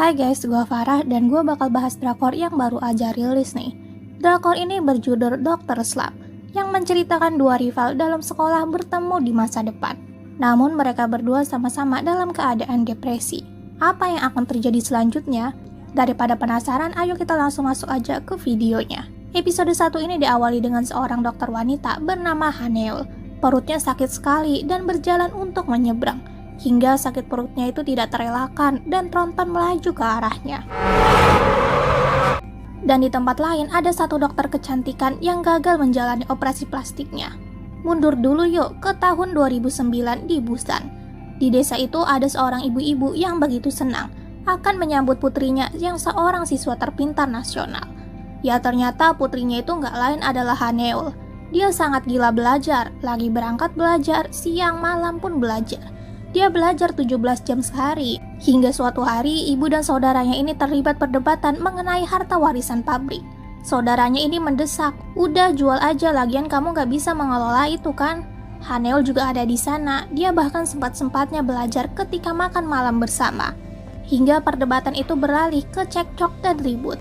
Hai guys, gue Farah dan gue bakal bahas drakor yang baru aja rilis nih. Drakor ini berjudul Dr. Slump, yang menceritakan dua rival dalam sekolah bertemu di masa depan. Namun mereka berdua sama-sama dalam keadaan depresi. Apa yang akan terjadi selanjutnya? Daripada penasaran, ayo kita langsung masuk aja ke videonya. Episode 1 ini diawali dengan seorang dokter wanita bernama Haneul. Perutnya sakit sekali dan berjalan untuk menyeberang. Hingga sakit perutnya itu tidak terelakkan dan tronton melaju ke arahnya. Dan di tempat lain ada satu dokter kecantikan yang gagal menjalani operasi plastiknya. Mundur dulu yuk ke tahun 2009 di Busan. Di desa itu ada seorang ibu-ibu yang begitu senang akan menyambut putrinya yang seorang siswa terpintar nasional. Ya ternyata putrinya itu nggak lain adalah Haneul. Dia sangat gila belajar, lagi berangkat belajar, siang malam pun belajar. Dia belajar 17 jam sehari, hingga suatu hari ibu dan saudaranya ini terlibat perdebatan mengenai harta warisan pabrik. Saudaranya ini mendesak, udah jual aja lagian kamu gak bisa mengelola itu kan. Haneul juga ada di sana, dia bahkan sempat-sempatnya belajar ketika makan malam bersama. Hingga perdebatan itu beralih ke cekcok dan ribut.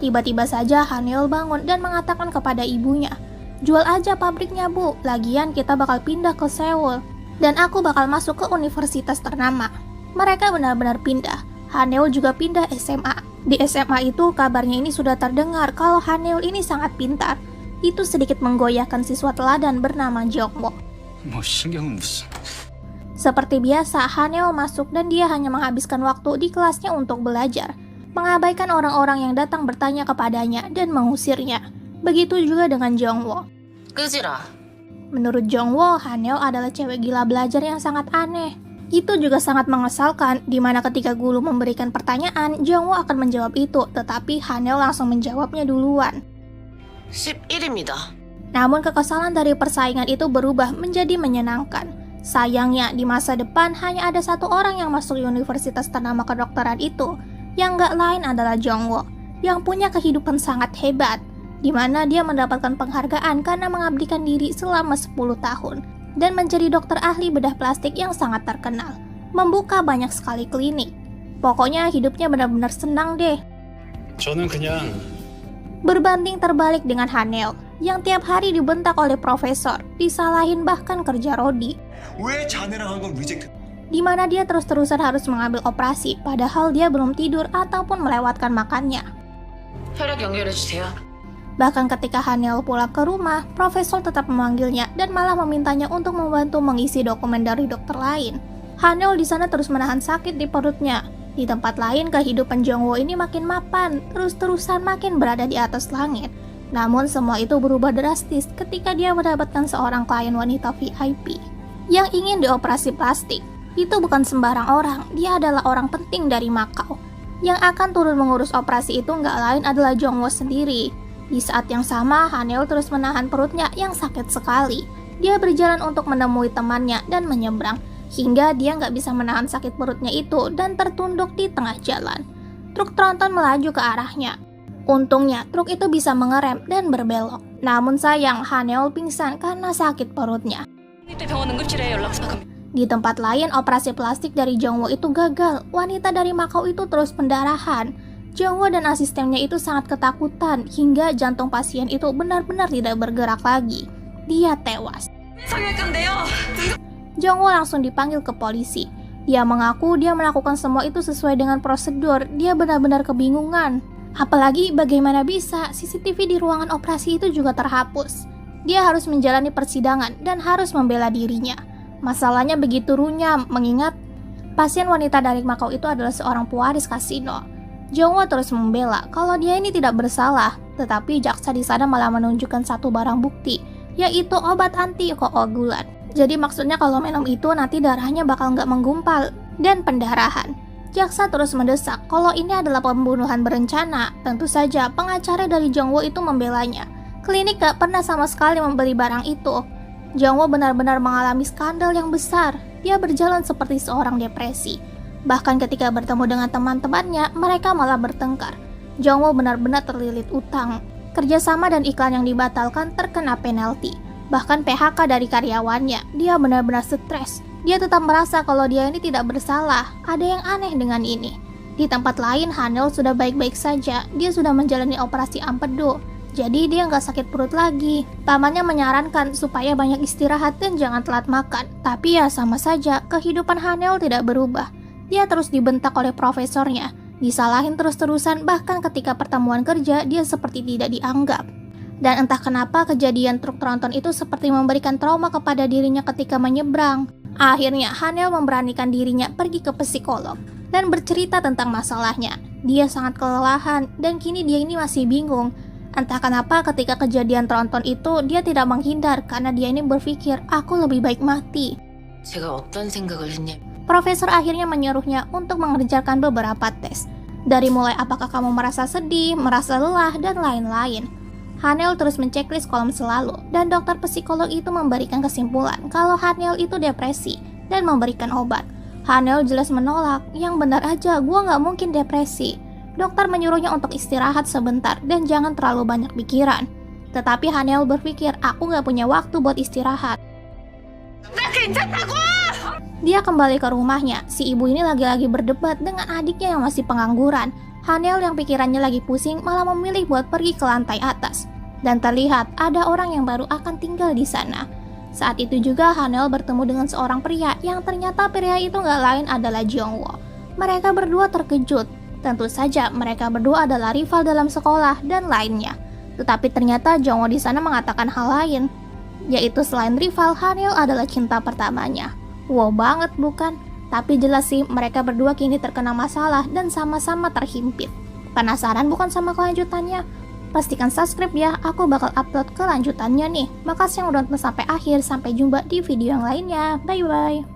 Tiba-tiba saja Haneul bangun dan mengatakan kepada ibunya, jual aja pabriknya bu, lagian kita bakal pindah ke Seoul. Dan aku bakal masuk ke universitas ternama. Mereka benar-benar pindah. Haneul juga pindah SMA. Di SMA itu kabarnya ini sudah terdengar kalau Haneul ini sangat pintar. Itu sedikit menggoyahkan siswa teladan bernama Jongwo. Seperti biasa, Haneul masuk dan dia hanya menghabiskan waktu di kelasnya untuk belajar. Mengabaikan orang-orang yang datang bertanya kepadanya dan mengusirnya. Begitu juga dengan Jongwo. Menurut Jongwo, Haneul adalah cewek gila belajar yang sangat aneh. Itu juga sangat mengesalkan, di mana ketika guru memberikan pertanyaan, Jongwo akan menjawab itu, tetapi Haneul langsung menjawabnya duluan. 11입니다. Namun kekesalan dari persaingan itu berubah menjadi menyenangkan. Sayangnya, di masa depan hanya ada satu orang yang masuk universitas ternama kedokteran itu, yang gak lain adalah Jongwo, yang punya kehidupan sangat hebat, di mana dia mendapatkan penghargaan karena mengabdikan diri selama 10 tahun dan menjadi dokter ahli bedah plastik yang sangat terkenal, membuka banyak sekali klinik. Pokoknya hidupnya benar-benar senang deh. 저는 그냥 Berbanding terbalik dengan Haneul yang tiap hari dibentak oleh profesor, disalahin bahkan kerja rodi, 왜 자네랑 한 건 리젝트? di mana dia terus-terusan harus mengambil operasi padahal dia belum tidur ataupun melewatkan makannya. 혈액 연결해주세요. Bahkan ketika Haneul pulang ke rumah, profesor tetap memanggilnya dan malah memintanya untuk membantu mengisi dokumen dari dokter lain. Haneul di sana terus menahan sakit di perutnya. Di tempat lain, kehidupan Jongwo ini makin mapan, terus-terusan makin berada di atas langit. Namun semua itu berubah drastis ketika dia mendapatkan seorang klien wanita VIP yang ingin dioperasi plastik. Itu bukan sembarang orang, dia adalah orang penting dari Makau. Yang akan turun mengurus operasi itu nggak lain adalah Jongwo sendiri. Di saat yang sama, Haneul terus menahan perutnya yang sakit sekali. Dia berjalan untuk menemui temannya dan menyeberang, hingga dia nggak bisa menahan sakit perutnya itu dan tertunduk di tengah jalan. Truk tronton melaju ke arahnya. Untungnya, truk itu bisa mengerem dan berbelok. Namun sayang, Haneul pingsan karena sakit perutnya. Di tempat lain, operasi plastik dari Jongwo itu gagal. Wanita dari Makau itu terus pendarahan. Jongwo dan asistennya itu sangat ketakutan hingga jantung pasien itu benar-benar tidak bergerak lagi. Dia tewas. Jongwo langsung dipanggil ke polisi. Dia mengaku dia melakukan semua itu sesuai dengan prosedur. Dia benar-benar kebingungan. Apalagi bagaimana bisa CCTV di ruangan operasi itu juga terhapus. Dia harus menjalani persidangan dan harus membela dirinya. Masalahnya begitu runyam mengingat pasien wanita dari Makau itu adalah seorang pewaris kasino. Jongwo terus membela kalau dia ini tidak bersalah, tetapi jaksa di sana malah menunjukkan satu barang bukti, yaitu obat anti koagulan. Jadi maksudnya kalau minum itu nanti darahnya bakal nggak menggumpal dan pendarahan. Jaksa terus mendesak kalau ini adalah pembunuhan berencana. Tentu saja pengacara dari Jongwo itu membelanya. Klinik gak pernah sama sekali membeli barang itu. Jongwo benar-benar mengalami skandal yang besar. Dia berjalan seperti seorang depresi. Bahkan ketika bertemu dengan teman-temannya, mereka malah bertengkar. Jongwo benar-benar terlilit utang. Kerjasama dan iklan yang dibatalkan terkena penalti. Bahkan PHK dari karyawannya. Dia benar-benar stres. Dia tetap merasa kalau dia ini tidak bersalah. Ada yang aneh dengan ini. Di tempat lain, Hanel sudah baik-baik saja. Dia sudah menjalani operasi empedu. Jadi dia nggak sakit perut lagi. Pamannya menyarankan supaya banyak istirahat dan jangan telat makan. Tapi ya sama saja, kehidupan Hanel tidak berubah. Dia terus dibentak oleh profesornya. Disalahin terus-terusan, bahkan ketika pertemuan kerja, dia seperti tidak dianggap. Dan entah kenapa kejadian truk tronton itu seperti memberikan trauma kepada dirinya ketika menyeberang. Akhirnya Hanel memberanikan dirinya pergi ke psikolog dan bercerita tentang masalahnya. Dia sangat kelelahan dan kini dia ini masih bingung. Entah kenapa ketika kejadian tronton itu dia tidak menghindar karena dia ini berpikir aku lebih baik mati. 제가 어떤 생각을 했냐? Profesor akhirnya menyuruhnya untuk mengerjakan beberapa tes. Dari mulai apakah kamu merasa sedih, merasa lelah, dan lain-lain. Hanel terus menceklis kolom selalu, dan dokter psikolog itu memberikan kesimpulan kalau Hanel itu depresi dan memberikan obat. Hanel jelas menolak, yang benar aja gua nggak mungkin depresi. Dokter menyuruhnya untuk istirahat sebentar dan jangan terlalu banyak pikiran. Tetapi Hanel berpikir aku nggak punya waktu buat istirahat. Dia kembali ke rumahnya, si ibu ini lagi-lagi berdebat dengan adiknya yang masih pengangguran. Hanel yang pikirannya lagi pusing malah memilih buat pergi ke lantai atas. Dan terlihat ada orang yang baru akan tinggal di sana. Saat itu juga Hanel bertemu dengan seorang pria yang ternyata pria itu nggak lain adalah Jongwoo. Mereka berdua terkejut. Tentu saja mereka berdua adalah rival dalam sekolah dan lainnya. Tetapi ternyata Jongwoo di sana mengatakan hal lain, yaitu selain rival, Hanel adalah cinta pertamanya. Wow banget bukan? Tapi jelas sih mereka berdua kini terkena masalah dan sama-sama terhimpit. Penasaran bukan sama kelanjutannya? Pastikan subscribe ya, aku bakal upload kelanjutannya nih. Makasih yang udah nonton sampai akhir, sampai jumpa di video yang lainnya. Bye bye.